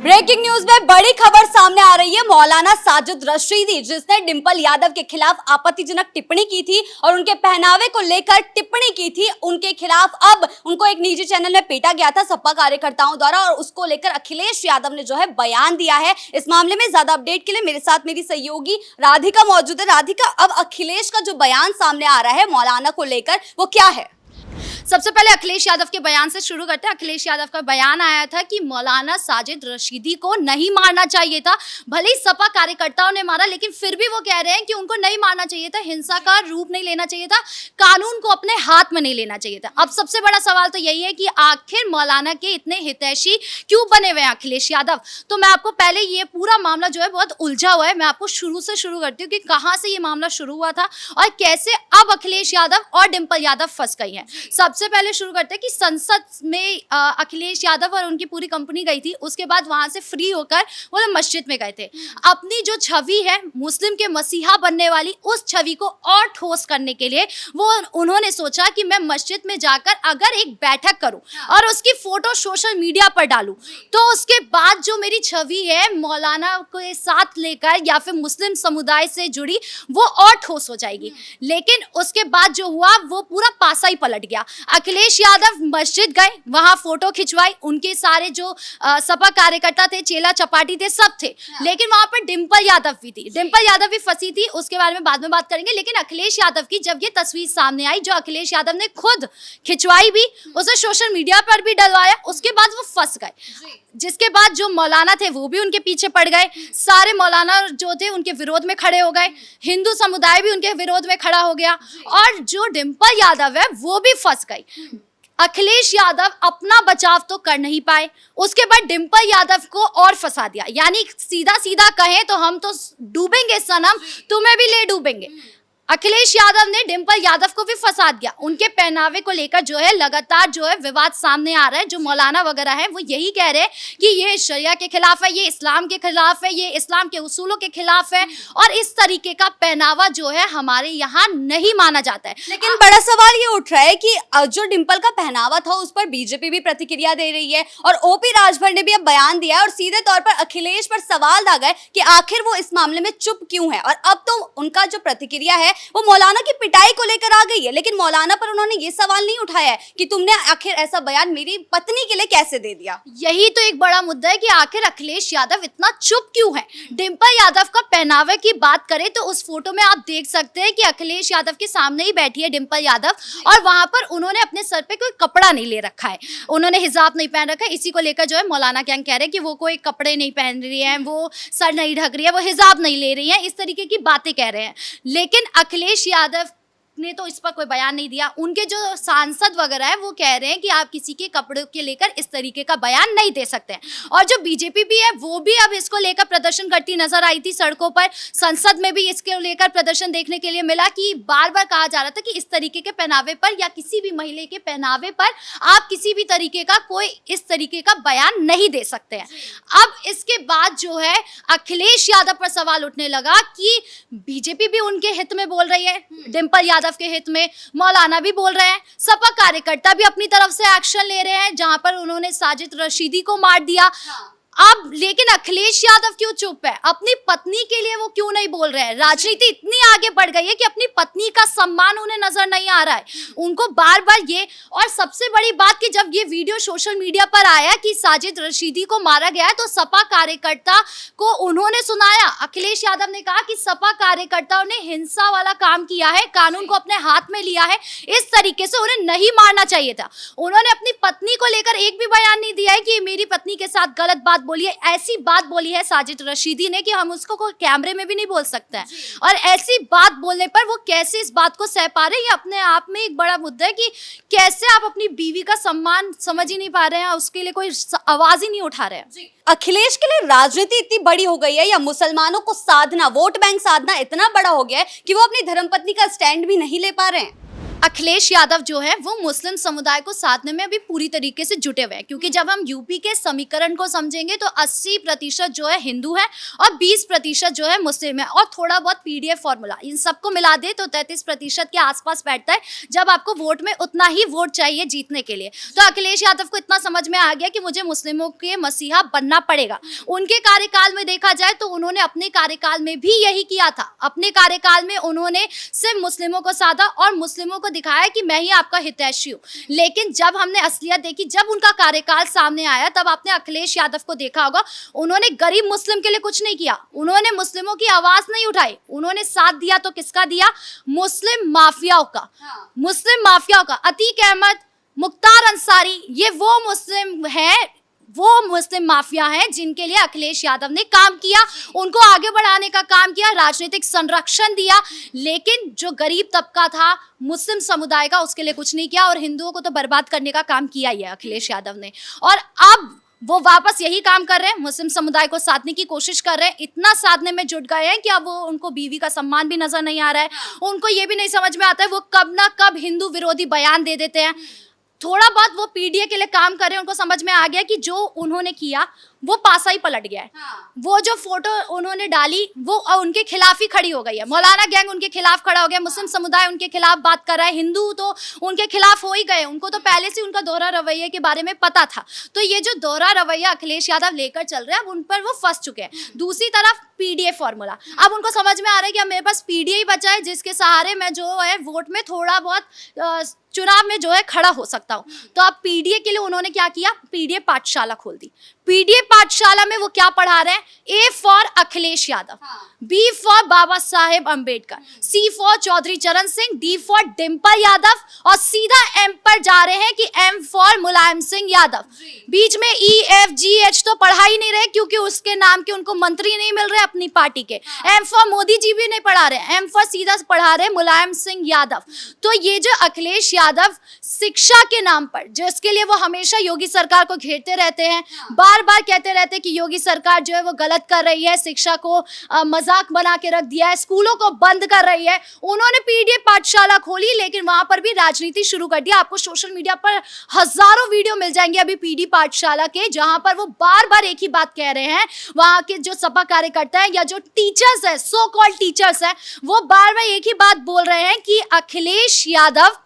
Breaking news में बड़ी खबर सामने आ रही है। मौलाना साजिद रशीदी जिसने डिंपल यादव के खिलाफ आपत्तिजनक टिप्पणी की थी और उनके पहनावे को लेकर टिप्पणी की थी, उनके खिलाफ अब उनको एक निजी चैनल में पीटा गया था सपा कार्यकर्ताओं द्वारा और उसको लेकर अखिलेश यादव ने जो है बयान दिया है। इस मामले में ज्यादा अपडेट के लिए मेरे साथ मेरी सहयोगी राधिका मौजूद है। राधिका, अब अखिलेश का जो बयान सामने आ रहा है मौलाना को लेकर, वो क्या है? सबसे पहले अखिलेश यादव के बयान से शुरू करते हैं। अखिलेश यादव का बयान आया था कि मौलाना साजिद रशीदी को नहीं मारना चाहिए था। भले ही सपा कार्यकर्ताओं ने मारा, लेकिन फिर भी वो कह रहे हैं कि उनको नहीं मारना चाहिए था, हिंसा का रूप नहीं लेना चाहिए था, कानून को अपने हाथ में नहीं लेना चाहिए था। अब सबसे बड़ा सवाल तो यही है कि आखिर मौलाना के इतने हितैषी क्यों बने हुए हैं अखिलेश यादव। तो मैं आपको पहले ये पूरा मामला जो है बहुत उलझा हुआ है, मैं आपको शुरू से शुरू करती हूँ कि कहाँ से ये मामला शुरू हुआ था और कैसे अब अखिलेश यादव और डिंपल यादव फंस गई हैं। सबसे पहले शुरू करते हैं कि संसद में अखिलेश यादव और उनकी पूरी कंपनी गई थी। उसके बाद वहां से फ्री होकर वो लोग मस्जिद में गए थे। अपनी जो छवि है मुस्लिम के मसीहा बनने वाली, उस छवि को और ठोस करने के लिए उन्होंने सोचा कि मैं मस्जिद में जाकर अगर एक बैठक करूं और उसकी फोटो सोशल मीडिया पर डालूं तो उसके बाद जो मेरी छवि है मौलाना के साथ लेकर या फिर मुस्लिम समुदाय से जुड़ी, वो और ठोस हो जाएगी। लेकिन उसके बाद जो हुआ वो पूरा पासा ही पलट गया। अखिलेश यादव मस्जिद गए, वहां फोटो खिंचवाई, उनके सारे जो सपा कार्यकर्ता थे, चेला चपाटी थे, सब थे। लेकिन वहां पर डिंपल यादव भी थी, डिंपल यादव भी फंसी थी, उसके बारे में बाद में बात करेंगे। लेकिन अखिलेश यादव की जब ये तस्वीर सामने आई जो अखिलेश यादव ने खुद खिंचवाई भी, उसे सोशल मीडिया पर भी डलवाया, उसके बाद वो फंस गए। जिसके बाद जो मौलाना थे वो भी उनके पीछे पड़ गए, सारे मौलाना जो थे उनके विरोध में खड़े हो गए, हिंदू समुदाय भी उनके विरोध में खड़ा हो गया और जो डिंपल यादव है वो भी फंस गई। अखिलेश यादव अपना बचाव तो कर नहीं पाए, उसके बाद डिंपल यादव को और फंसा दिया। यानी सीधा सीधा कहें तो हम तो डूबेंगे सनम, तुम्हें भी ले डूबेंगे। अखिलेश यादव ने डिंपल यादव को भी फंसा दिया। उनके पहनावे को लेकर जो है लगातार जो है विवाद सामने आ रहा है। जो मौलाना वगैरह है वो यही कह रहे हैं कि ये शरिया के खिलाफ है, ये इस्लाम के खिलाफ है, ये इस्लाम के उसूलों के खिलाफ है और इस तरीके का पहनावा जो है हमारे यहाँ नहीं माना जाता है। लेकिन बड़ा सवाल ये उठ रहा है कि जो डिंपल का पहनावा था उस पर बीजेपी भी प्रतिक्रिया दे रही है और ओपी राजभर ने भी अब बयान दिया है और सीधे तौर पर अखिलेश पर सवाल आ गए कि आखिर वो इस मामले में चुप क्यों है। और अब तो उनका जो प्रतिक्रिया है वो मौलाना की पिटाई को लेकर आ गई है, लेकिन मौलाना पर उन्होंने ये सवाल नहीं उठाया है कि तुमने आखिर ऐसा बयान मेरी पत्नी के लिए कैसे दे दिया। यही तो एक बड़ा मुद्दा है कि आखिर अखिलेश यादव इतना चुप क्यों है। डिंपल यादव का पहनावे की बात करें तो उस फोटो में आप देख सकते हैं कि अखिलेश यादव के सामने ही बैठी है डिंपल यादव और वहां पर उन्होंने अपने सर पे कोई कपड़ा नहीं ले रखा है, उन्होंने हिजाब नहीं पहन रखा है। इसी को लेकर जो है मौलाना गैंग कह रहे हैं कि वो कोई कपड़े नहीं पहन रही है, वो सर नहीं ढक रही है, वो हिजाब नहीं ले रही है, इस तरीके की बातें कह रहे हैं। लेकिन अखिलेश यादव ने तो इस पर कोई बयान नहीं दिया। उनके जो सांसद वगैरह है वो कह रहे हैं कि आप किसी के कपड़ों के लेकर इस तरीके का बयान नहीं दे सकते हैं। और जो बीजेपी भी है वो भी अब इसको लेकर प्रदर्शन करती नजर आई थी सड़कों पर। संसद में भी इसके लेकर प्रदर्शन देखने के लिए मिला कि बार बार कहा जा रहा था कि इस तरीके के पहनावे पर या किसी भी महिला के पहनावे पर आप किसी भी तरीके का कोई इस तरीके का बयान नहीं दे सकते हैं। अब इसके बाद जो है अखिलेश यादव पर सवाल उठने लगा कि बीजेपी भी उनके हित में बोल रही है, डिंपल यादव के हित में, मौलाना भी बोल रहे हैं, सपा कार्यकर्ता भी अपनी तरफ से एक्शन ले रहे हैं जहां पर उन्होंने साजिद रशीदी को मार दिया। अब लेकिन अखिलेश यादव क्यों चुप है? अपनी पत्नी के लिए वो क्यों नहीं बोल रहे हैं? राजनीति इतनी आगे बढ़ गई है कि अपनी पत्नी का सम्मान उन्हें नजर नहीं आ रहा है, उनको बार बार ये। और सबसे बड़ी बात कि जब ये वीडियो सोशल मीडिया पर आया कि साजिद रशीदी को मारा गया है तो सपा कार्यकर्ता को उन्होंने सुनाया। अखिलेश यादव ने कहा कि सपा कार्यकर्ताओं ने हिंसा वाला काम किया है, कानून को अपने हाथ में लिया है, इस तरीके से उन्हें नहीं मारना चाहिए था। उन्होंने अपनी पत्नी को लेकर एक भी बयान नहीं दिया है कि मेरी पत्नी के साथ गलत बात बोली है। ऐसी बात बोली है साजिद रशीदी ने कि हम उसको कोई कैमरे में भी नहीं बोल सकते हैं। और ऐसी बात बोलने पर वो कैसे इस बात को सह पा रहे हैं, ये अपने आप में एक बड़ा मुद्दा है कि कैसे आप अपनी बीवी का सम्मान समझ ही नहीं पा रहे हैं, उसके लिए कोई आवाज ही नहीं उठा रहे हैं। अखिलेश के लिए राजनीति इतनी बड़ी हो गई है या मुसलमानों को साधना, वोट बैंक साधना इतना बड़ा हो गया है कि वो अपनी धर्मपत्नी का स्टैंड भी नहीं ले पा रहे हैं? अखिलेश यादव जो है वो मुस्लिम समुदाय को साधने में अभी पूरी तरीके से जुटे हुए हैं, क्योंकि जब हम यूपी के समीकरण को समझेंगे तो 80% जो है हिंदू है और 20% जो है मुस्लिम है, और थोड़ा बहुत पीडीएफ फॉर्मूला इन सबको मिला दे तो 33% के आसपास बैठता है, जब आपको वोट में उतना ही वोट चाहिए जीतने के लिए। तो अखिलेश यादव को इतना समझ में आ गया कि मुझे मुस्लिमों के मसीहा बनना पड़ेगा। उनके कार्यकाल में देखा जाए तो उन्होंने अपने कार्यकाल में भी यही किया था। अपने कार्यकाल में उन्होंने सिर्फ मुस्लिमों को साधा और मुस्लिमों को दिखाया कि मैं ही आपका हितैषी हूँ। लेकिन जब हमने असलियत देखी, जब उनका कार्यकाल सामने आया, तब आपने अखिलेश यादव को देखा होगा, उन्होंने गरीब मुस्लिम के लिए कुछ नहीं किया, उन्होंने मुस्लिमों की आवाज नहीं उठाई, उन्होंने साथ दिया तो किसका दिया? मुस्लिम माफियाओं का। मुस्लिम माफियाओं का। अतीक अहमद, मुख्तार अंसारी, ये वो मुस्लिम हैं, वो मुस्लिम माफिया हैं जिनके लिए अखिलेश यादव ने काम किया, उनको आगे बढ़ाने का काम किया, राजनीतिक संरक्षण दिया, लेकिन जो गरीब तबका था मुस्लिम समुदाय का, उसके लिए कुछ नहीं किया, और हिंदुओं को तो बर्बाद करने का काम किया ही है अखिलेश यादव ने। और अब वो वापस यही काम कर रहे हैं, मुस्लिम समुदाय को साधने की कोशिश कर रहे हैं, इतना साधने में जुट गए हैं कि अब वो उनको बीवी का सम्मान भी नजर नहीं आ रहा है, उनको ये भी नहीं समझ में आता है वो कब ना कब हिंदू विरोधी बयान दे देते हैं। थोड़ा बहुत वो पीडीए के लिए काम कर रहे हैं, उनको समझ में आ गया कि जो उन्होंने किया वो पासा ही पलट गया है। वो जो फोटो उन्होंने डाली वो उनके खिलाफ ही खड़ी हो गई है। मौलाना गैंग उनके खिलाफ खड़ा हो गया, मुस्लिम समुदाय उनके खिलाफ बात कर रहा है, हिंदू तो उनके खिलाफ हो ही गए, उनको तो पहले से उनका दोहरा रवैये के बारे में पता था। तो ये जो दोहरा रवैया अखिलेश यादव लेकर चल रहे हैं, अब उन पर वो फंस चुके हैं। दूसरी तरफ पीडीए फॉर्मूला, अब उनको समझ में आ रहा है कि अब मेरे पास पीडीए ही बचा है जिसके सहारे मैं जो है वोट में थोड़ा बहुत चुनाव में जो है खड़ा हो सकता हूँ। तो अब पीडीए के लिए उन्होंने क्या किया? पीडीए पाठशाला खोल दी। पीडीए पाठशाला में वो क्या पढ़ा रहे हैं? A for Akhilesh Yadav, B for Baba Saheb Ambedkar, C for Chaudhary Charan Singh, D for Dimple Yadav, और सीधा एम पर जा रहे हैं कि एम फॉर मुलायम सिंह यादव। बीच में ई एफ जी एच तो पढ़ा ही नहीं रहे, क्योंकि उसके नाम के उनको मंत्री नहीं मिल रहे अपनी पार्टी के। एम फॉर मोदी जी भी नहीं पढ़ा रहे, एम फॉर सीधा पढ़ा रहे मुलायम सिंह यादव। तो ये जो अखिलेश यादव शिक्षा के नाम पर, जिसके लिए वो हमेशा योगी सरकार को घेरते रहते हैं, बार बार कहते रहते हैं कि योगी सरकार जो है वो गलत कर रही है, शिक्षा को मजाक बना के रख दिया है, स्कूलों को बंद कर रही है। उन्होंने पीडीए पाठशाला खोली, लेकिन वहां पर भी राजनीति शुरू कर दिया। आपको सोशल मीडिया पर हजारों वीडियो मिल जाएंगे अभी पीडीए पाठशाला के, जहां पर वो बार बार एक ही बात कह रहे हैं। वहां के जो सपा कार्यकर्ता है या जो टीचर्स है, सो कॉल्ड टीचर्स है, वो बार बार एक ही बात बोल रहे हैं कि अखिलेश यादव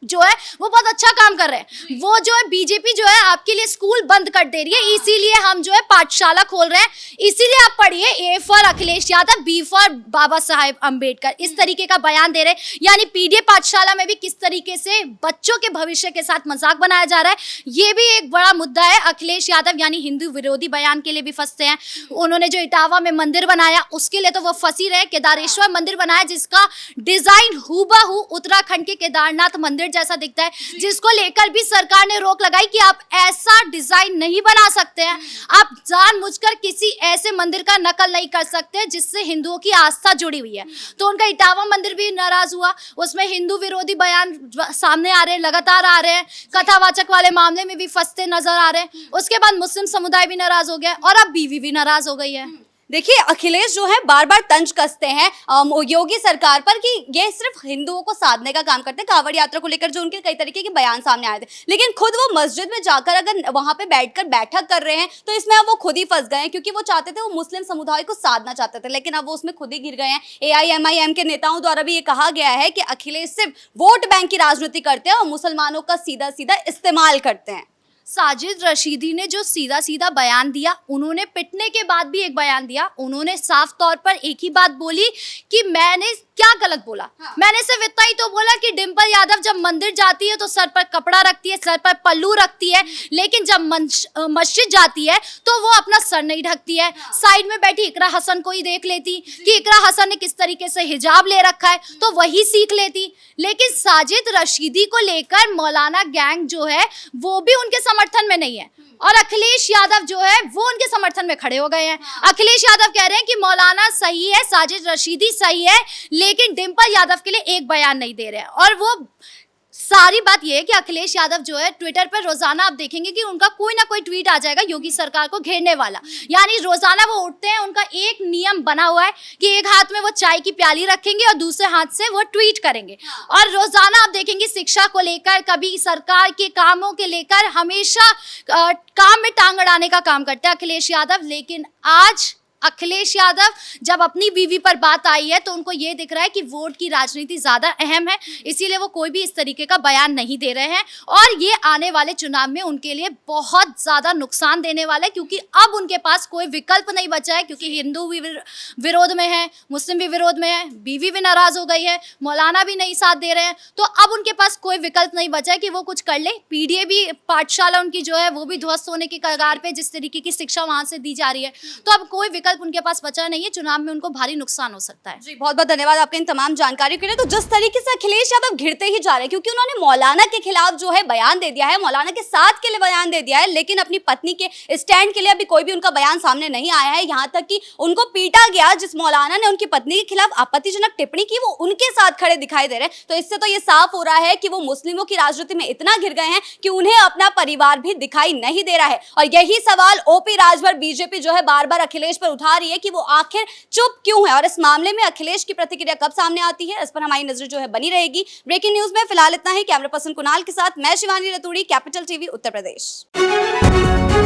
जो है वो बहुत अच्छा काम कर रहे हैं। वो जो है बीजेपी जो है आपके लिए स्कूल बंद कर दे रही है, इसीलिए हम जो है पाठशाला खोल रहे हैं, इसीलिए आप पढ़िए A for Akhilesh Yadav, B for Baba Saheb Ambedkar. इस तरीके का बयान दे रहे हैं। यानी पीडीए पाठशाला में भी किस तरीके से बच्चों के भविष्य के साथ मजाक बनाया जा रहा है, ये भी एक बड़ा मुद्दा है। अखिलेश यादव यानी हिंदू विरोधी बयान के लिए भी फंसते हैं। उन्होंने जो इटावा में मंदिर बनाया उसके लिए तो वो फंसी रहे। केदारेश्वर मंदिर बनाया जिसका डिजाइन हूबहू उत्तराखंड के केदारनाथ मंदिर जैसा दिखता है, जिसको लेकर भी सरकार ने रोक लगाई कि आप ऐसा डिजाइन नहीं बना सकते हैं, आप जानबूझकर किसी ऐसे मंदिर का नकल नहीं कर सकते जिससे हिंदुओं की आस्था जुड़ी हुई है। तो उनका इटावा मंदिर भी नाराज हुआ, उसमें हिंदू विरोधी बयान सामने आ रहे हैं, लगातार आ रहे हैं, कथावाचक वाले मामले में भी फंसते नजर आ रहे हैं। उसके बाद मुस्लिम समुदाय भी नाराज हो गया और अब बीवी भी नाराज हो गई है। देखिए अखिलेश जो है बार बार तंज कसते हैं योगी सरकार पर कि ये सिर्फ हिंदुओं को साधने का काम करते हैं। कांवड़ यात्रा को लेकर जो उनके कई तरीके के बयान सामने आए थे, लेकिन खुद वो मस्जिद में जाकर अगर वहां पे बैठकर बैठक कर रहे हैं तो इसमें अब वो खुद ही फंस गए हैं, क्योंकि वो चाहते थे, वो मुस्लिम समुदाय को साधना चाहते थे, लेकिन अब वो उसमें खुद ही घिर गए हैं। AIMIM के नेताओं द्वारा भी ये कहा गया है कि अखिलेश सिर्फ वोट बैंक की राजनीति करते हैं और मुसलमानों का सीधा सीधा इस्तेमाल करते हैं। साजिद रशीदी ने जो सीधा सीधा बयान दिया, उन्होंने पिटने के बाद भी एक बयान दिया। उन्होंने साफ तौर पर एक ही बात बोली कि मैंने क्या गलत बोला। मैंने सिर्फ इतना ही तो बोला कि डिंपल यादव जब मंदिर जाती है तो सर पर कपड़ा रखती है, सर पर पल्लू रखती है, लेकिन जब मस्जिद जाती है तो वो अपना सर नहीं ढकती है। साइड में बैठी इकरा हसन को ही देख लेती कि इकरा हसन ने किस तरीके से हिजाब ले रखा है, तो वही सीख लेती। लेकिन साजिद रशीदी को लेकर मौलाना गैंग जो है वो भी उनके समर्थन में नहीं है, और अखिलेश यादव जो है वो उनके समर्थन में खड़े हो गए हैं। अखिलेश यादव कह रहे हैं कि मौलाना सही है, साजिद रशीदी सही है, लेकिन डिंपल यादव के लिए एक बयान नहीं दे रहे हैं। और वो सारी बात ये है कि अखिलेश यादव जो है ट्विटर पर रोजाना आप देखेंगे कि उनका कोई ना कोई ट्वीट आ जाएगा योगी सरकार को घेरने वाला। यानी रोजाना वो उठते हैं, उनका एक नियम बना हुआ है कि एक हाथ में वो चाय की प्याली रखेंगे और दूसरे हाथ से वो ट्वीट करेंगे। और रोजाना आप देखेंगे शिक्षा को लेकर, कभी सरकार के कामों के लेकर हमेशा काम में टांग अड़ाने का काम करते हैं अखिलेश यादव। लेकिन आज अखिलेश यादव जब अपनी बीवी पर बात आई है तो उनको ये दिख रहा है कि वोट की राजनीति ज्यादा अहम है, इसीलिए वो कोई भी इस तरीके का बयान नहीं दे रहे हैं। और ये आने वाले चुनाव में उनके लिए बहुत ज्यादा नुकसान देने वाला है, क्योंकि अब उनके पास कोई विकल्प नहीं बचा है, क्योंकि हिंदू भी विरोध में है, मुस्लिम भी विरोध में है, बीवी भी नाराज हो गई है, मौलाना भी नहीं साथ दे रहे हैं। तो अब उनके पास कोई विकल्प नहीं बचा है कि वो कुछ कर ले। पीडीए भी पाठशाला उनकी जो है वो भी ध्वस्त होने के कगार पे, जिस तरीके की शिक्षा वहां से दी जा रही है। तो अब कोई विकल्प उनके पास बचा नहीं है, चुनाव में उनको भारी नुकसान हो सकता है। जी बहुत बहुत धन्यवाद आपके इन तमाम जानकारी के लिए। तो जिस तरीके से अखिलेश यादव घिरते ही जा रहे हैं, क्योंकि उन्होंने मौलाना के खिलाफ जो है बयान दे दिया है, मौलाना के साथ के लिए बयान दे दिया है, लेकिन अपनी पत्नी के स्टैंड के लिए अभी कोई भी उनका बयान सामने नहीं आया है। यहाँ तक कि उनको पीटा गया, जिस मौलाना ने उनकी पत्नी के खिलाफ आपत्तिजनक टिप्पणी की वो उनके साथ खड़े दिखाई दे रहे हैं। तो इससे तो ये साफ हो रहा है कि वो मुस्लिमों की राजनीति में इतना घिर गए हैं कि उन्हें अपना परिवार भी दिखाई नहीं दे रहा है। और यही सवाल ओपी राजभर बीजेपी जो है बार बार अखिलेश पर उठा रही है कि वो आखिर चुप क्यों है, और इस मामले में अखिलेश की प्रतिक्रिया कब सामने आती है, इस पर हमारी नजर जो है बनी रहेगी। ब्रेकिंग न्यूज में फिलहाल इतना ही। कैमरा पर्सन कुणाल के साथ मैं शिवानी रतूड़ी, कैपिटल टीवी उत्तर प्रदेश।